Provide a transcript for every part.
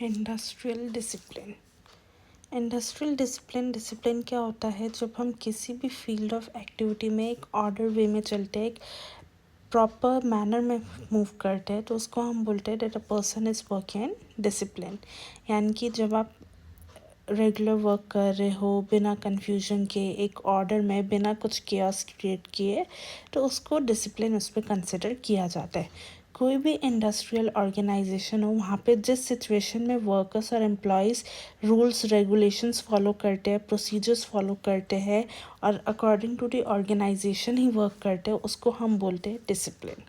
Industrial discipline. Industrial discipline क्या होता है? जब हम किसी भी फील्ड ऑफ एक्टिविटी में एक ऑर्डर वे में चलते हैं, एक प्रॉपर मैनर में मूव करते हैं, तो उसको हम बोलते हैं that a person is working in discipline. यानी कि जब आप रेगुलर वर्क कर रहे हो बिना कन्फ्यूजन के, एक ऑर्डर में, बिना कुछ केओस क्रिएट किए, तो उसको डिसिप्लिन उस पर कंसिडर किया जाता है। कोई भी इंडस्ट्रियल ऑर्गेनाइजेशन हो, वहाँ पे जिस सिचुएशन में वर्कर्स और एम्प्लॉयज़ रूल्स रेगुलेशंस फॉलो करते हैं, प्रोसीजर्स फॉलो करते हैं और अकॉर्डिंग टू द ऑर्गेनाइजेशन ही वर्क करते हैं, उसको हम बोलते हैं डिसिप्लिन।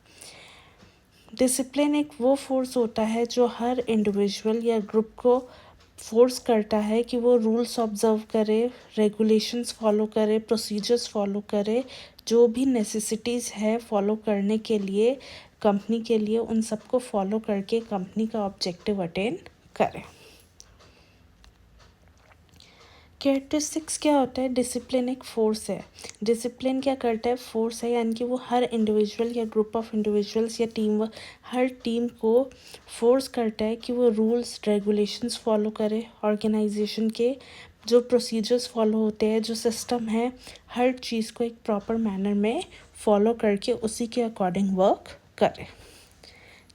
डिसिप्लिन एक वो फोर्स होता है जो हर इंडिविजुअल या ग्रुप को फोर्स करता है कि वो रूल्स ऑब्जर्व करे, रेगुलेशंस फॉलो करे, प्रोसीजर्स फॉलो करे, जो भी नेसेसिटीज़ है फॉलो करने के लिए, कंपनी के लिए, उन सबको फॉलो करके कंपनी का ऑब्जेक्टिव अटेन करे। कैरेक्टरिस्टिक्स क्या होता है? डिसिप्लिन एक फोर्स है। डिसिप्लिन क्या करता है? फोर्स है, यानी कि वो हर इंडिविजुअल या ग्रुप ऑफ इंडिविजुअल्स या टीम, हर टीम को फोर्स करता है कि वो रूल्स रेगुलेशंस फॉलो करे, ऑर्गेनाइजेशन के जो प्रोसीजर्स फॉलो होते हैं, जो सिस्टम है, हर चीज़ को एक प्रॉपर मैनर में फॉलो करके उसी के अकॉर्डिंग वर्क करे।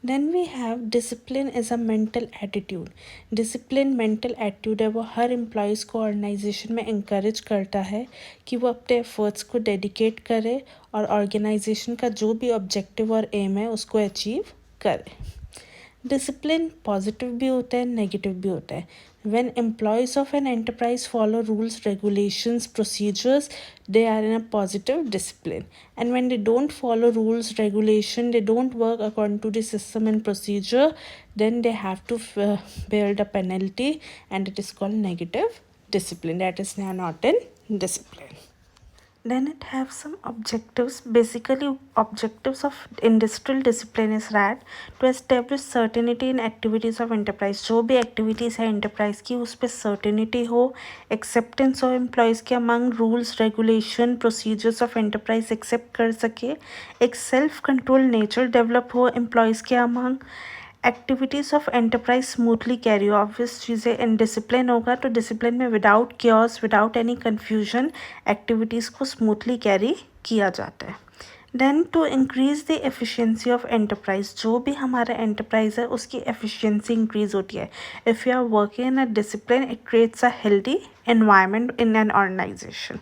Then we have discipline is a mental attitude. Discipline mental attitude है, वो हर एम्प्लॉयज़ को ऑर्गेनाइजेशन में इंकरेज करता है कि वो अपने एफर्ट्स को डेडिकेट करे और ऑर्गेनाइजेशन का जो भी ऑब्जेक्टिव और एम है उसको अचीव करे। डिसिप्लिन पॉजिटिव भी होता है, नेगेटिव भी होता है। When employees of an enterprise follow rules, regulations, procedures, they are in a positive discipline. And when they don't follow rules, regulation, they don't work according to the system and procedure, then they have to bear the penalty, and it is called negative discipline. That is not in discipline. Then it have some objectives. Basically, objectives of industrial discipline is that to establish certainty in activities of enterprise. जो भी activities है enterprise की, उस पर certainty हो, acceptance हो employees के among rules, regulation, procedures of enterprise accept कर सके, एक self control nature develop हो employees के among, activities of enterprise smoothly carry. Obvious चीज़ें इन डिसिप्लिन होगा तो डिसिप्लिन में without chaos, without any confusion activities को स्मूथली कैरी किया जाता है। Then to increase the efficiency of enterprise, जो भी हमारा एंटरप्राइज है उसकी एफिशिएंसी इंक्रीज होती है। If you are working in a discipline, it creates a healthy environment in an organisation.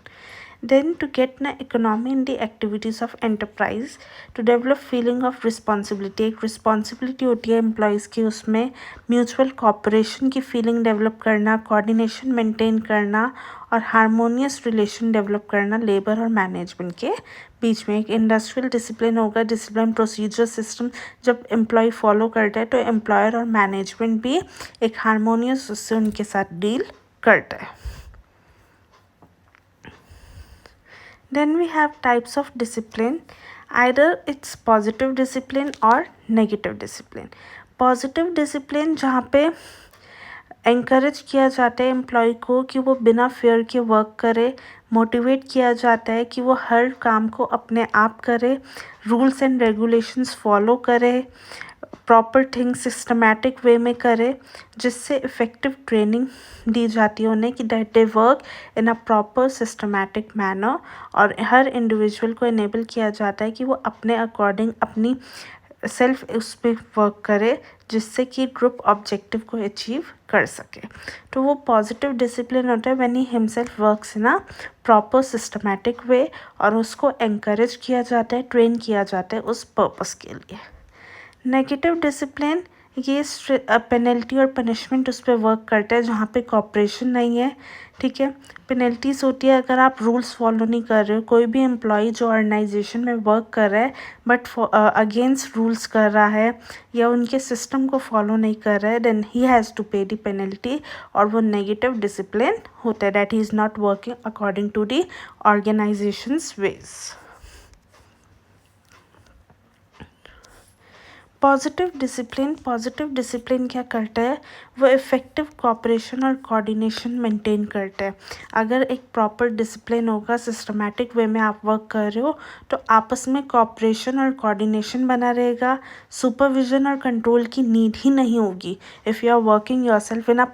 Then to get an economy in the activities of enterprise, to develop feeling of responsibility, एक responsibility होती है employees की, उसमें mutual cooperation की feeling develop करना, coordination maintain करना और harmonious relation develop करना labor और management के बीच में। एक industrial discipline होगा, discipline procedure system जब employee follow करता है तो employer और management भी एक harmonious उससे उनके साथ deal करता है। Then we have types of discipline. Either it's positive discipline or negative discipline. Positive discipline जहाँ पे encourage किया जाता है एम्प्लॉय को कि वो बिना फेयर के वर्क करे, मोटिवेट किया जाता है कि वो हर काम को अपने आप करे, रूल्स एंड रेगुलेशंस फॉलो करे, प्रॉपर थिंग सिस्टमैटिक वे में करे, जिससे इफ़ेक्टिव ट्रेनिंग दी जाती है उन्हें कि that they work in a proper systematic manner, और हर इंडिविजुअल को इनेबल किया जाता है कि वो अपने अकॉर्डिंग अपनी सेल्फ उस पर वर्क करे, जिससे कि ग्रुप ऑब्जेक्टिव को अचीव कर सके। तो वो पॉजिटिव डिसिप्लिन होता है when he himself works in a proper systematic way, और उसको एनकरेज किया जाता है, ट्रेन किया जाता है उस पर्पस के लिए। नेगेटिव डिसिप्लिन, ये पेनल्टी और पनिशमेंट उस पर वर्क करता है जहाँ पे कॉपरेशन नहीं है, ठीक है। पेनल्टीज़ होती है अगर आप रूल्स फॉलो नहीं कर रहे हो। कोई भी एम्प्लॉय जो ऑर्गेनाइजेशन में वर्क कर रहा है बट अगेंस्ट रूल्स कर रहा है या उनके सिस्टम को फॉलो नहीं कर रहा है, then he has to pay the penalty, और वो नेगेटिव डिसिप्लिन होता है, that he is not working according to the organisation's ways. Positive discipline क्या करता है, वो इफ़ेक्टिव कोऑपरेशन और कोऑर्डिनेशन मेंटेन करता है। अगर एक प्रॉपर डिसिप्लिन होगा, सिस्टमैटिक वे में आप वर्क कर रहे हो, तो आपस में कोऑपरेशन और कोऑर्डिनेशन बना रहेगा, सुपरविजन और कंट्रोल की नीड ही नहीं होगी। If you are working yourself in a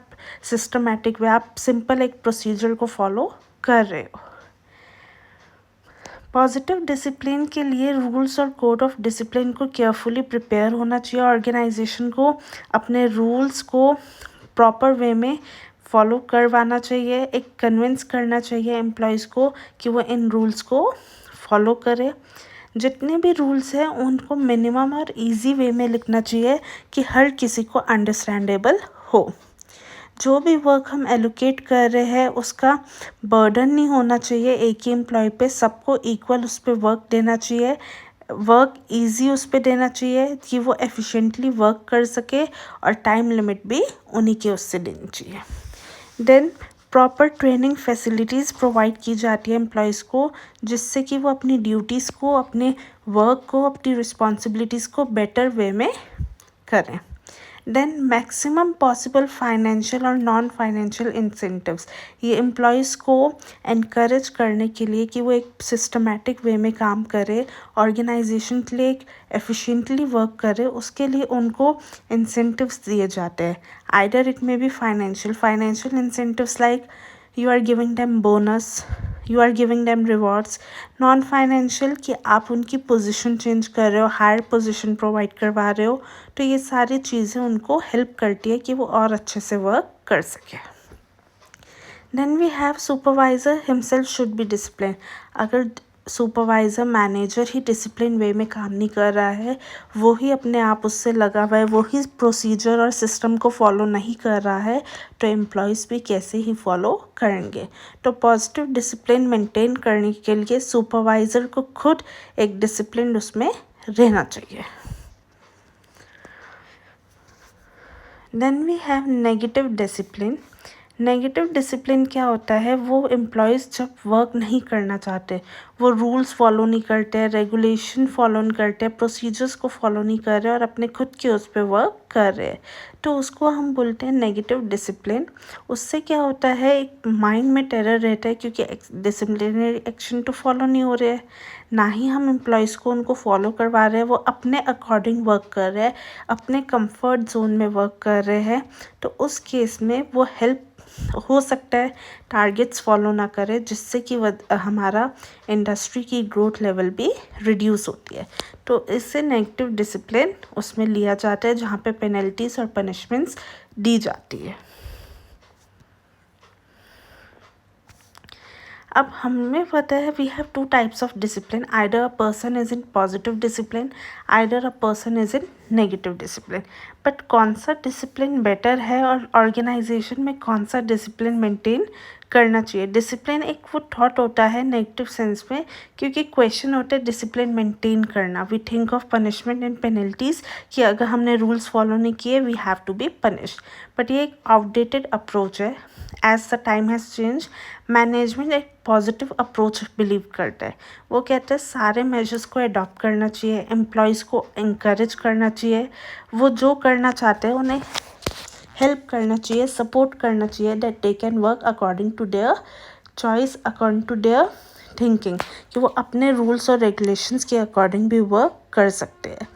systematic way, आप सिंपल एक प्रोसीजर को फॉलो कर रहे हो। पॉजिटिव डिसिप्लिन के लिए रूल्स और कोड ऑफ डिसिप्लिन को केयरफुली प्रिपेयर होना चाहिए। ऑर्गेनाइजेशन को अपने रूल्स को प्रॉपर वे में फॉलो करवाना चाहिए, एक कन्विंस करना चाहिए एम्प्लॉयज़ को कि वो इन रूल्स को फॉलो करें। जितने भी रूल्स हैं उनको मिनिमम और इजी वे में लिखना चाहिए कि हर किसी को अंडरस्टैंडेबल हो। जो भी वर्क हम एलोकेट कर रहे हैं उसका बर्डन नहीं होना चाहिए एक ही एम्प्लॉय पे, सबको इक्वल उस पर वर्क देना चाहिए, वर्क इजी उस पर देना चाहिए कि वो एफिशिएंटली वर्क कर सके, और टाइम लिमिट भी उन्हीं के उससे देनी चाहिए। Then proper training facilities provide की जाती है एम्प्लॉयज़ को, जिससे कि वो अपनी ड्यूटीज़ को, अपने वर्क को, अपनी रिस्पॉन्सिबिलिटीज़ को बेटर वे में करें। देन मैक्सिमम पॉसिबल फाइनेंशियल और नॉन फाइनेंशियल इंसेंटिव्स, ये एम्प्लॉयज़ को एनकरेज करने के लिए कि वो एक सिस्टमैटिक वे में काम करे, ऑर्गेनाइजेशन के लिए एक एफिशिएंटली वर्क करे, उसके लिए उनको इंसेंटिव्स दिए जाते हैं। Either it may be financial incentives like you are giving them bonus, you are giving them rewards। Non financial कि आप उनकी पोजीशन चेंज कर रहे हो, हायर पोजीशन प्रोवाइड करवा रहे हो, तो ये सारी चीज़ें उनको हेल्प करती है कि वो और अच्छे से वर्क कर सके। Then we have supervisor himself should be discipline. अगर सुपरवाइज़र मैनेजर ही डिसिप्लिन वे में काम नहीं कर रहा है, वो ही अपने आप उससे लगा हुआ है, वो ही प्रोसीजर और सिस्टम को फॉलो नहीं कर रहा है, तो एम्प्लॉयज़ भी कैसे ही फॉलो करेंगे। तो पॉजिटिव डिसिप्लिन मेंटेन करने के लिए सुपरवाइज़र को खुद एक डिसिप्लिन उसमें रहना चाहिए। Then we have negative discipline. Negative discipline क्या होता है, वो एम्प्लॉयज़ जब वर्क नहीं करना चाहते, वो रूल्स फॉलो नहीं करते, रेगुलेशन फॉलो नहीं करते, प्रोसीजर्स को फॉलो नहीं कर रहे और अपने खुद के उस पर वर्क कर रहे हैं, तो उसको हम बोलते हैं नेगेटिव डिसिप्लिन। उससे क्या होता है, एक माइंड में टेरर रहता है क्योंकि डिसिप्लिनरी एक्शन तो फॉलो नहीं हो रहे हैं, ना ही हम एम्प्लॉयज़ को उनको फॉलो करवा रहे हैं, वो अपने अकॉर्डिंग वर्क कर रहे हैं, अपने कंफर्ट जोन में वर्क कर रहे हैं, तो उस केस में वो हेल्प हो सकता है टारगेट्स फॉलो ना करे, जिससे कि हमारा इंडस्ट्री की ग्रोथ लेवल भी रिड्यूस होती है। तो इससे नेगेटिव डिसिप्लिन उसमें लिया जाता है जहाँ पे पेनल्टीज और पनिशमेंट्स दी जाती है। अब हमें पता है we have two types of discipline, either a person is in positive discipline, either a person is in negative discipline. But कौन सा डिसिप्लिन बेटर है और ऑर्गेनाइजेशन में कौन सा डिसिप्लिन मेंटेन करना चाहिए। डिसिप्लिन एक वो थॉट होता है नेगेटिव सेंस में, क्योंकि क्वेश्चन होता है डिसिप्लिन मेंटेन करना। We think of punishment and penalties कि अगर हमने रूल्स फॉलो नहीं किए we have to be punished, but ये एक आउटडेटेड अप्रोच है। As the time has change, management एक पॉजिटिव अप्रोच बिलीव करता है। वो कहते हैं सारे मेजर्स को अडॉप्ट करना चाहिए, एम्प्लॉयज़ को इंकरेज करना चाहिए, वो जो करना चाहते हैं उन्हें हेल्प करना चाहिए, सपोर्ट करना चाहिए, that they can work according to their choice, according to their thinking, कि वो अपने रूल्स और रेगुलेशंस के अकॉर्डिंग भी वर्क कर सकते हैं।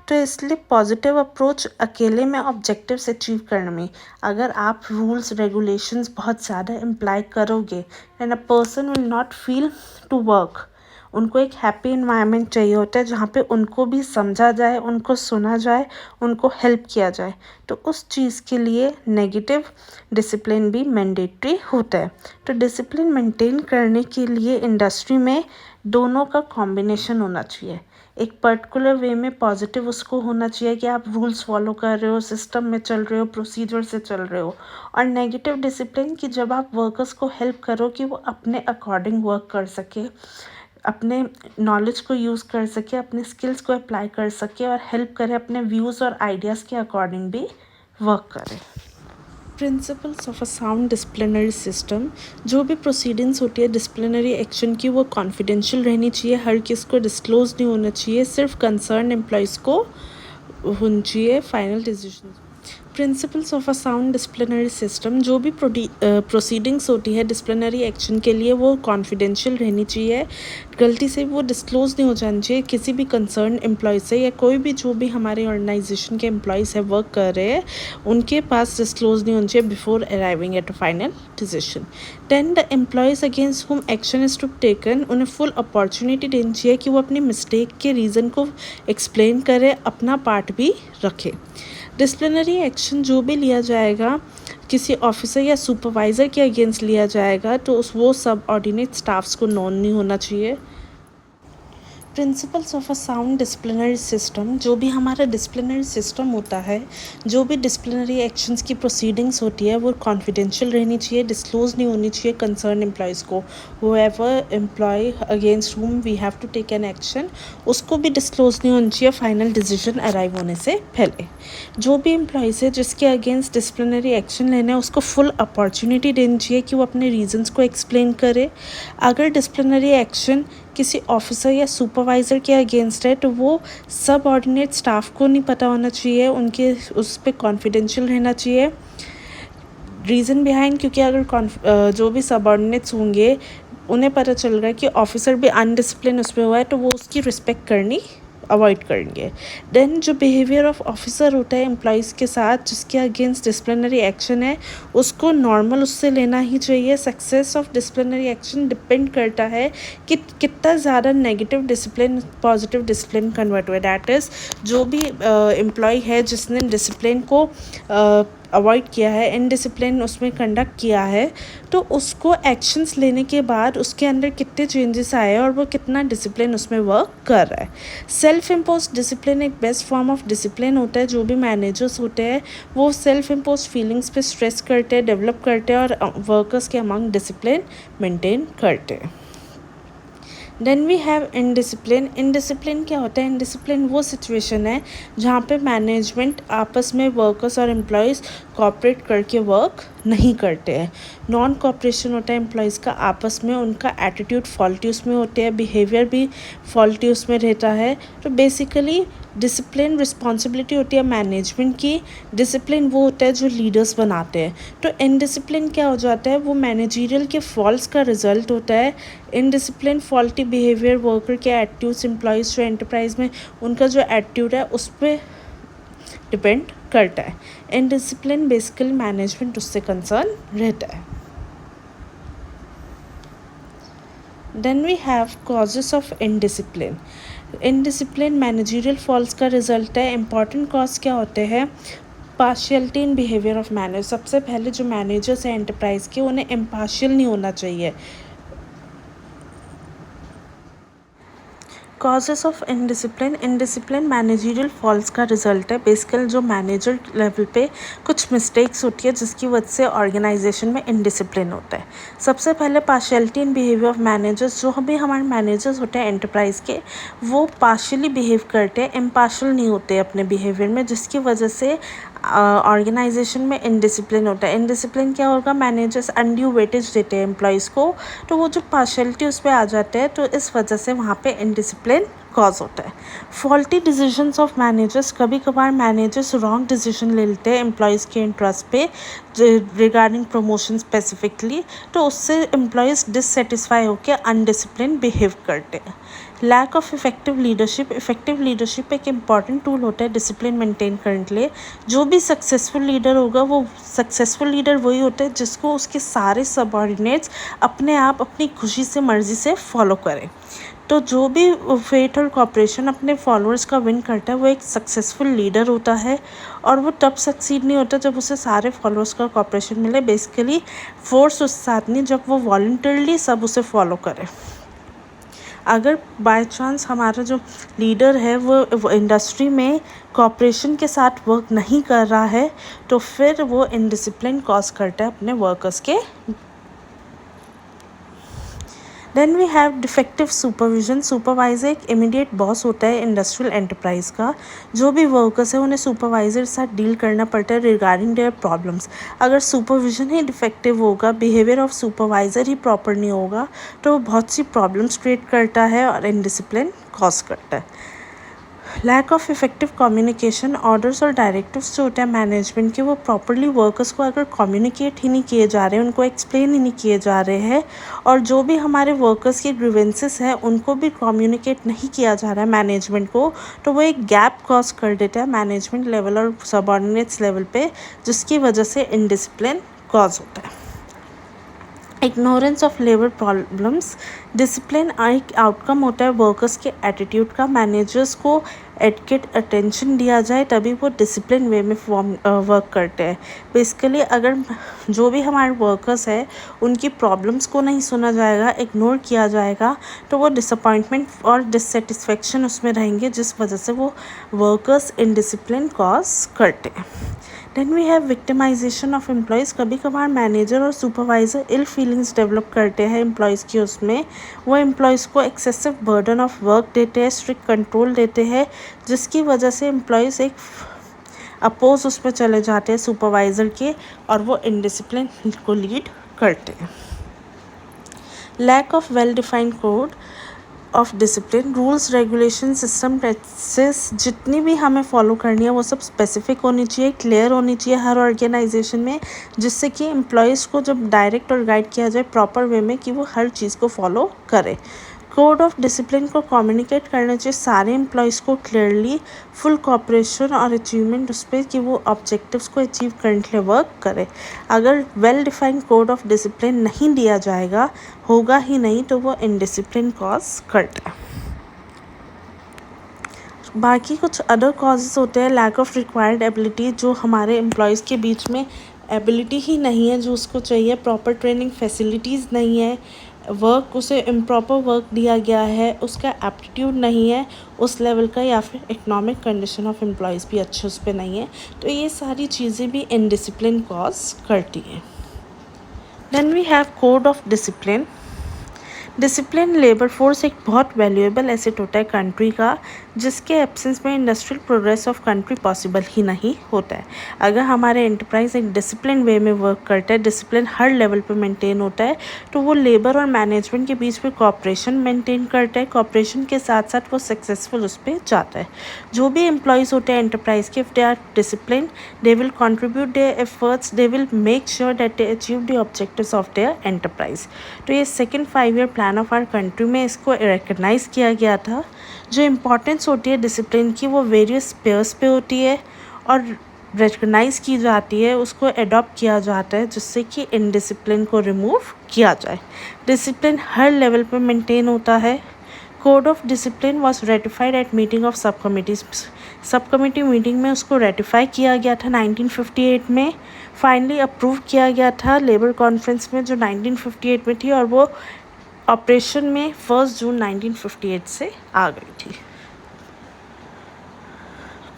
तो इसलिए पॉजिटिव अप्रोच अकेले में ऑब्जेक्टिव्स अचीव करने में, अगर आप रूल्स रेगुलेशंस बहुत ज़्यादा इम्प्लाई करोगे then a person will not feel to work. उनको एक हैप्पी इन्वायरमेंट चाहिए होता है जहाँ पे उनको भी समझा जाए, उनको सुना जाए, उनको हेल्प किया जाए। तो उस चीज़ के लिए नेगेटिव डिसिप्लिन भी मैंडेटरी होता है। तो डिसिप्लिन मेंटेन करने के लिए इंडस्ट्री में दोनों का कॉम्बिनेशन होना चाहिए। एक पर्टिकुलर वे में पॉजिटिव उसको होना चाहिए कि आप रूल्स फॉलो कर रहे हो, सिस्टम में चल रहे हो, प्रोसीजर से चल रहे हो, और नेगेटिव डिसिप्लिन कि जब आप वर्कर्स को हेल्प करो कि वो अपने अकॉर्डिंग वर्क कर सके, अपने नॉलेज को यूज़ कर सके, अपने स्किल्स को अप्लाई कर सके और हेल्प करे, अपने व्यूज़ और आइडियाज़ के अकॉर्डिंग भी वर्क करे। Principles of a sound disciplinary system, जो भी प्रोसीडिंग्स होती है डिसिप्लिनरी एक्शन की, वो कॉन्फिडेंशियल रहनी चाहिए, हर किसी को डिस्क्लोज नहीं होना चाहिए, सिर्फ कंसर्न एम्प्लॉयज़ को होनी चाहिए final decision. Principles of a sound disciplinary system, जो भी प्रोसीडिंग्स होती है डिसिप्लिनरी एक्शन के लिए वो कॉन्फिडेंशियल रहनी चाहिए, गलती से वो डिस्क्लोज नहीं हो जानी चाहिए किसी भी कंसर्न एम्प्लॉय से, या कोई भी जो भी हमारे ऑर्गेनाइजेशन के एम्प्लॉयज़ है वर्क कर रहे हैं उनके पास डिस्क्लोज नहीं होनी चाहिए before arriving at a final decision. Then the employees against whom action is to taken, उन्हें फुल अपॉर्चुनिटी देनी चाहिए कि वो अपनी मिस्टेक के रीज़न को एक्सप्लेन करें, अपना पार्ट भी रखें। डिसिप्लिनरी एक्शन जो भी लिया जाएगा किसी ऑफिसर या सुपरवाइज़र के अगेंस्ट लिया जाएगा तो वो सब ऑर्डिनेट स्टाफ्स को नोन नहीं होना चाहिए। Principles of a sound disciplinary system, जो भी हमारा डिसिप्लिनरी सिस्टम होता है, जो भी डिसिप्लिनरी एक्शंस की प्रोसीडिंग्स होती है वो कॉन्फिडेंशियल रहनी चाहिए, डिस्क्लोज नहीं होनी चाहिए कंसर्न एम्प्लॉयज़ को। However employee against whom we have to take an action, उसको भी डिस्क्लोज नहीं होनी चाहिए फाइनल डिसीजन अराइव होने से पहले। जो भी एम्प्लॉयज़ है जिसके अगेंस्ट डिसिप्लिनरी एक्शन लेना है उसको फुल अपॉर्चुनिटी देनी चाहिए कि वो अपने रीजंस को एक्सप्लेन करे। अगर डिसिप्लिनरी एक्शन किसी ऑफिसर या सुपरवाइज़र के अगेंस्ट है तो वो सब ऑर्डिनेट स्टाफ को नहीं पता होना चाहिए, उनके उस पर कॉन्फिडेंशियल रहना चाहिए। रीज़न बिहाइंड, क्योंकि अगर जो भी सबऑर्डिनेट्स होंगे उन्हें पता चल रहा है कि ऑफिसर भी अनडिसिप्लिन उसमें हुआ है तो वो उसकी रिस्पेक्ट करनी अवॉइड करेंगे। देन जो बिहेवियर ऑफ ऑफिसर होता है एम्प्लॉयज़ के साथ जिसके अगेंस्ट डिसिप्लिनरी एक्शन है उसको नॉर्मल उससे लेना ही चाहिए। Success of disciplinary action depend करता है कि कितना ज़्यादा negative discipline positive discipline convert हुआ। डैट इज़ जो भी एम्प्लॉय है जिसने डिसिप्लिन को अवॉइड किया है, इनडिसिप्लिन उसमें कंडक्ट किया है, तो उसको एक्शंस लेने के बाद उसके अंदर कितने चेंजेस आए और वो कितना डिसिप्लिन उसमें वर्क कर रहा है। सेल्फ इम्पोज डिसिप्लिन एक बेस्ट फॉर्म ऑफ डिसिप्लिन होता है। जो भी मैनेजर्स होते हैं वो सेल्फ इम्पोज फीलिंग्स पे स्ट्रेस करते हैं, डेवलप करते हैं और वर्कर्स के अमंग डिसिप्लिन मेंटेन करते हैं। Then we have indiscipline. Indiscipline क्या होता है? इनडिसिप्लिन वो सिचुएशन है जहाँ पे मैनेजमेंट आपस में वर्कर्स और एम्प्लॉयज़ कॉपरेट करके वर्क नहीं करते हैं। नॉन कॉपरेशन होता है एम्प्लॉयज़ का आपस में, उनका एटीट्यूड फॉल्टी उसमें होते हैं, बिहेवियर भी फॉल्टी उसमें रहता है। तो बेसिकली डिसिप्लिन रिस्पॉन्सिबिलिटी होती है मैनेजमेंट की, डिसिप्लिन वो होता है जो लीडर्स बनाते हैं। तो इनडिसिप्लिन क्या हो जाता है? वो मैनेजरियल के फॉल्ट्स का रिजल्ट होता है। इनडिसिप्लिन फॉल्टी बिहेवियर वर्कर के एटीट्यूड्स, एम्प्लॉयज़ जो एंटरप्राइज में उनका जो एटीट्यूड है उस पर डिपेंड करता है। इनडिसिप्लिन बेसिकली मैनेजमेंट उससे कंसर्न रहता है। Then we have causes of indiscipline. Indiscipline managerial faults का रिजल्ट है। इंपॉर्टेंट कॉज क्या होते हैं? Partiality in behaviour of manager. सबसे पहले जो मैनेजर्स हैं एंटरप्राइज के उन्हें इम्पार्शियल नहीं होना चाहिए। Causes of indiscipline. Indiscipline managerial faults का रिजल्ट है। बेसिकली जो मैनेजर लेवल पे कुछ मिस्टेक्स होती है जिसकी वजह से ऑर्गेनाइजेशन में इनडिसिप्लिन होता है। सबसे पहले partiality in behaviour of managers. जो भी हमारे मैनेजर्स होते हैं एंटरप्राइज के वो पार्शियली बिहेव करते हैं, इम्पार्शियल नहीं होते अपने बिहेवियर में, जिसकी वजह से ऑर्गेनाइजेशन में इनडिसिप्लिन होता है। इनडिसिप्लिन क्या होगा? मैनेजर्स अनड्यू वेटेज देते हैं एम्प्लॉयज़ को, तो वो जो पार्शियलिटी उस पर आ जाते हैं तो इस वजह से वहाँ पे इनडिसिप्लिन कॉज होता है। Faulty decisions of managers. कभी कभार मैनेजर्स रॉन्ग डिसीजन ले लेते हैं एम्प्लॉयज़ के इंटरेस्ट पे रिगार्डिंग प्रमोशन स्पेसिफिकली, तो उससे एम्प्लॉयज़ डिससेटिस्फाई होकर अनडिसिप्लिन बिहेव करते हैं। Lack of effective leadership. Effective leadership एक इम्पॉर्टेंट टूल होता है डिसिप्लिन मेंटेन करने के लिए। जो भी सक्सेसफुल लीडर होगा वो सक्सेसफुल लीडर वही होता है जिसको उसके सारे सबऑर्डिनेट्स अपने आप अपनी खुशी से मर्जी से फॉलो करें। तो जो भी फेथ और कॉपरेशन अपने फॉलोअर्स का विन करता है वो एक सक्सेसफुल लीडर होता है, और वो तब सक्सीड नहीं होता जब उसे सारे फॉलोअर्स का कॉपरेशन मिले। बेसिकली फोर्स उस साथ नहीं, जब वो वॉलंटरली सब उसे फॉलो करें। अगर बाय चांस हमारा जो लीडर है वो इंडस्ट्री में कॉपरेशन के साथ वर्क नहीं कर रहा है तो फिर वो इनडिसिप्लिन कॉज करता है अपने वर्कर्स के। Then we have defective supervision. Supervisor एक इमीडिएट बॉस होता है इंडस्ट्रियल एंटरप्राइज का। जो भी वर्कर्स है उन्हें सुपरवाइज़र के साथ डील करना पड़ता है रिगार्डिंग देयर प्रॉब्लम्स। अगर सुपरविजन ही डिफेक्टिव होगा, behaviour of supervisor he proper नहीं होगा, तो वो बहुत सी प्रॉब्लम्स क्रिएट करता है और इनडिसिप्लिन कॉज करता है। Lack of effective communication, orders और डायरेक्टिव्स जो होते हैं मैनेजमेंट के, वो प्रॉपरली वर्कर्स को अगर कम्युनिकेट ही नहीं किए जा रहे हैं, उनको एक्सप्लेन ही नहीं किए जा रहे हैं, और जो भी हमारे वर्कर्स के ग्रीवेंसेस हैं उनको भी कम्युनिकेट नहीं किया जा रहा है मैनेजमेंट को, तो वो एक गैप कॉज कर देता है मैनेजमेंट लेवल और सबऑर्डिनेट्स लेवल पे, जिसकी वजह से इनडिसिप्लिन कॉज होता है। Ignorance of labour problems, discipline एक आउटकम होता है वर्कर्स के एटीट्यूड का। मैनेजर्स को एडकेट अटेंशन दिया जाए तभी वो डिसिप्लिन वे में वर्क करते हैं। बेसिकली अगर जो भी हमारे वर्कर्स है उनकी प्रॉब्लम्स को नहीं सुना जाएगा, इग्नोर किया जाएगा, तो वो डिसअपॉइंटमेंट और डिससेटिस्फेक्शन उसमें रहेंगे, जिस वजह से वो वर्कर्स इनडिसिप्लिन कॉज करते हैं। Then we have victimisation of employees. कभी कभार मैनेजर और सुपरवाइज़र इल फीलिंग्स डेवलप करते हैं एम्प्लॉयज़ की, उसमें वो एम्प्लॉयज़ को एक्सेसिव बर्डन ऑफ वर्क देते हैं, स्ट्रिक्ट कंट्रोल देते हैं, जिसकी वजह से एम्प्लॉयज़ एक अपोज उसमें चले जाते हैं सुपरवाइज़र के, और वो इनडिसिप्लिन को लीड करते हैं। Lack of well defined code of discipline, rules regulation system practices जितनी भी हमें फॉलो करनी है वो सब स्पेसिफिक होनी चाहिए, क्लियर होनी चाहिए हर ऑर्गेनाइजेशन में, जिससे कि एम्प्लॉयज़ को जब डायरेक्ट और गाइड किया जाए प्रॉपर वे में कि वो हर चीज़ को फॉलो करे। कोड ऑफ डिसिप्लिन को कम्युनिकेट करना चाहिए सारे एम्प्लॉयज़ को क्लियरली, फुल कॉपरेशन और अचीवमेंट उस पर कि वो ऑब्जेक्टिव्स को अचीव करने के लिए वर्क करे। अगर well defined code of discipline नहीं दिया जाएगा, होगा ही नहीं, तो वो इनडिसिप्लिन कॉज करता है। बाकी कुछ अदर कॉजेज़ होते हैं, लैक ऑफ रिक्वायर्ड एबिलिटी, जो हमारे एम्प्लॉयज़ के बीच में एबिलिटी ही नहीं है जो उसको चाहिए, प्रॉपर ट्रेनिंग फैसिलिटीज़ नहीं है, वर्क उसे इम्प्रॉपर वर्क दिया गया है, उसका एप्टीट्यूड नहीं है उस लेवल का, या फिर इकोनॉमिक कंडीशन ऑफ एम्प्लॉयज़ भी अच्छे उस पर नहीं है, तो ये सारी चीज़ें भी इनडिसिप्लिन कॉज करती हैं। Then we have code of discipline. Discipline labour force एक बहुत वैल्यूएबल एसेट होता है कंट्री का, जिसके एब्सेंस में industrial progress of country possible ही नहीं होता है। अगर हमारे एंटरप्राइज एक डिसिप्लिन वे में वर्क करता है, डिसिप्लिन हर लेवल पे मेंटेन होता है, तो वो लेबर और मैनेजमेंट के बीच में कोऑपरेशन मेंटेन करता है, कोऑपरेशन के साथ साथ वो सक्सेसफुल उस पर जाता है। जो भी एम्प्लॉयज़ होते हैं एंटरप्राइज के, if they are discipline, they will contribute their efforts, they will make sure that they achieve the objectives of their enterprise. तो ये second 5 year plan of our country में इसको रिकग्नाइज़ किया गया था। जो इम्पोर्टेंस होती है डिसिप्लिन की वो वेरियस पेयर्स पे होती है और रिकग्नाइज़ की जाती है, उसको एडॉप्ट किया जाता है, जिससे कि इनडिसिप्लिन को रिमूव किया जाए। डिसिप्लिन हर लेवल पे मेंटेन होता है। Code of discipline was ratified eight meeting of सब कमिटीज़। सब कमिटी मीटिंग में उसको रेटिफाई किया गया था 1958 में, फाइनली अप्रूव किया गया था लेबर कॉन्फ्रेंस में जो 1958 में थी, और वो ऑपरेशन में 1 जून 1958 से आ गई थी।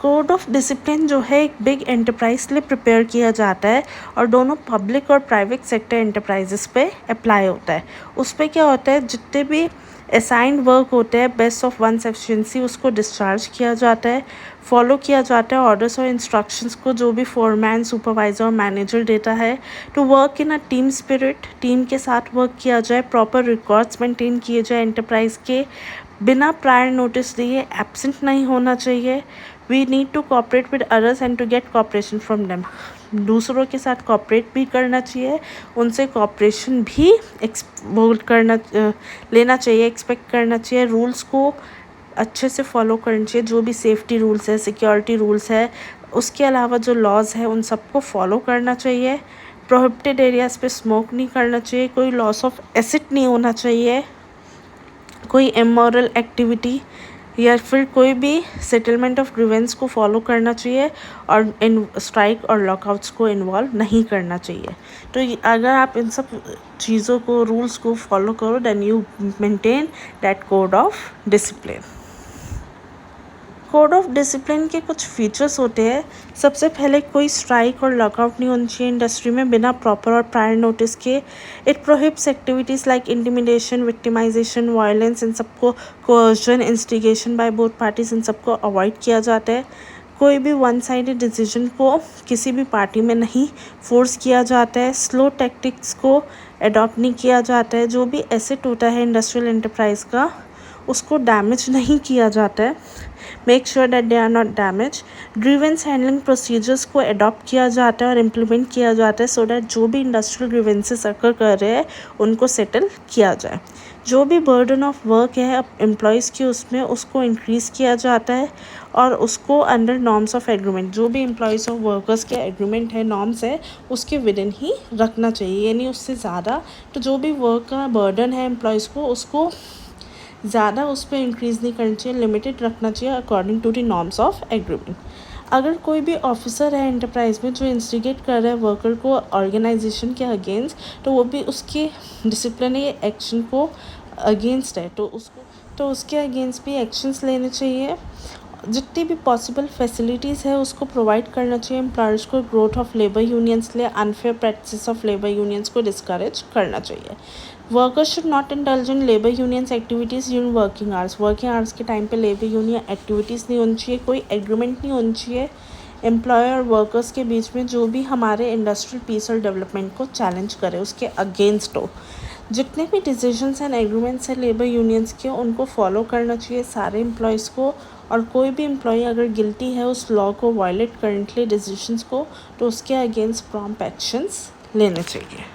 कोड ऑफ डिसिप्लिन जो है एक बिग एंटरप्राइज के लिए प्रिपेयर किया जाता है और दोनों पब्लिक और प्राइवेट सेक्टर एंटरप्राइजेस पे अप्लाई होता है। उस पर क्या होता है, जितने भी असाइंड वर्क होते हैं बेस्ट ऑफ वंस एफिशिएंसी उसको डिस्चार्ज किया जाता है, फॉलो किया जाता है ऑर्डर्स और इंस्ट्रक्शंस को जो भी फोरमैन, सुपरवाइज़र और मैनेजर देता है। To work in a team spirit, team के साथ वर्क किया जाए, प्रॉपर रिकॉर्ड्स मेंटेन किए जाए एंटरप्राइज के, बिना प्रायर नोटिस दिए एब्सेंट नहीं होना चाहिए। We need to cooperate with others and to get cooperation from them. दूसरों के साथ कोऑपरेट भी करना चाहिए, उनसे कोऑपरेशन भी लेना चाहिए, एक्सपेक्ट करना चाहिए। रूल्स को अच्छे से फॉलो करना चाहिए, जो भी सेफ्टी रूल्स है, सिक्योरिटी रूल्स है, उसके अलावा जो लॉज है उन सबको फॉलो करना चाहिए। प्रोहिबिटेड एरियाज पे स्मोक नहीं करना चाहिए, कोई लॉस ऑफ एसेट नहीं होना चाहिए, कोई इमोरल एक्टिविटी या फिर कोई भी सेटलमेंट ऑफ ग्रीवेंस को फॉलो करना चाहिए, और इन स्ट्राइक और लॉकआउट्स को इन्वॉल्व नहीं करना चाहिए। तो अगर आप इन सब चीज़ों को, रूल्स को फॉलो करो, then you maintain that code of discipline. Code of discipline के कुछ फीचर्स होते हैं। सबसे पहले कोई स्ट्राइक और लॉकआउट नहीं होनी चाहिए इंडस्ट्री में बिना प्रॉपर और प्रायर नोटिस के। It prohibits activities like intimidation, victimization, violence, इन सबको, coercion, instigation by both parties, इन सबको अवॉइड किया जाता है। कोई भी वन साइडेड डिसीजन को किसी भी पार्टी में नहीं फोर्स किया जाता है। स्लो टैक्टिक्स को अडॉप्ट नहीं किया जाता है। जो भी एसेट होता है इंडस्ट्रियल एंटरप्राइज का, उसको डैमेज नहीं किया जाता है, make sure that they are not damage. Grievance handling procedures को अडॉप्ट किया जाता है और इम्प्लीमेंट किया जाता है सो दैट जो भी इंडस्ट्रियल ग्रीवेंसेस अकर कर रहे हैं उनको सेटल किया जाए। जो भी बर्डन ऑफ वर्क है एम्प्लॉयज़ की उसमें उसको इंक्रीज़ किया जाता है और उसको अंडर नॉर्म्स ऑफ एग्रीमेंट, जो भी एम्प्लॉयज़ ऑफ वर्कर्स के एग्रीमेंट है, नॉर्म्स है, उसके विद इन ही रखना चाहिए, यानी उससे ज़्यादा। तो जो भी वर्क का बर्डन है एम्प्लॉयज़ को उसको ज़्यादा उस पर इंक्रीज़ नहीं करना चाहिए, लिमिटेड रखना चाहिए according to the norms of agreement. अगर कोई भी ऑफिसर है एंटरप्राइज में जो इंस्टिगेट कर रहा है वर्कर को ऑर्गेनाइजेशन के अगेंस्ट, तो वो भी उसके डिसिप्लिनरी एक्शन को अगेंस्ट है, तो उसके अगेंस्ट भी एक्शंस लेने चाहिए। जितनी भी पॉसिबल फैसिलिटीज़ है उसको प्रोवाइड करना चाहिए एम्प्लॉयर्स को। ग्रोथ ऑफ लेबर यूनियंस लिए unfair practice of labour unions को डिस्करेज करना चाहिए। Workers should not indulge in labour unions activities during working hours के टाइम पे लेबर यूनियन एक्टिविटीज़ नहीं होनी चाहिए, कोई एग्रीमेंट नहीं होनी चाहिए एम्प्लॉयर और वर्कर्स के बीच में जो भी हमारे इंडस्ट्रियल पीस और डेवलपमेंट को चैलेंज करे, उसके अगेंस्ट हो। जितने भी डिसीजंस एंड एग्रीमेंट्स हैं लेबर यूनियंस के उनको फॉलो करना चाहिए सारे एम्प्लॉयज़ को, और कोई भी एम्प्लॉय अगर गिल्टी है उस लॉ को वायलेट करने के लिए डिसीजंस को, तो उसके अगेंस्ट प्रॉम्प्ट एक्शंस लेने चाहिए।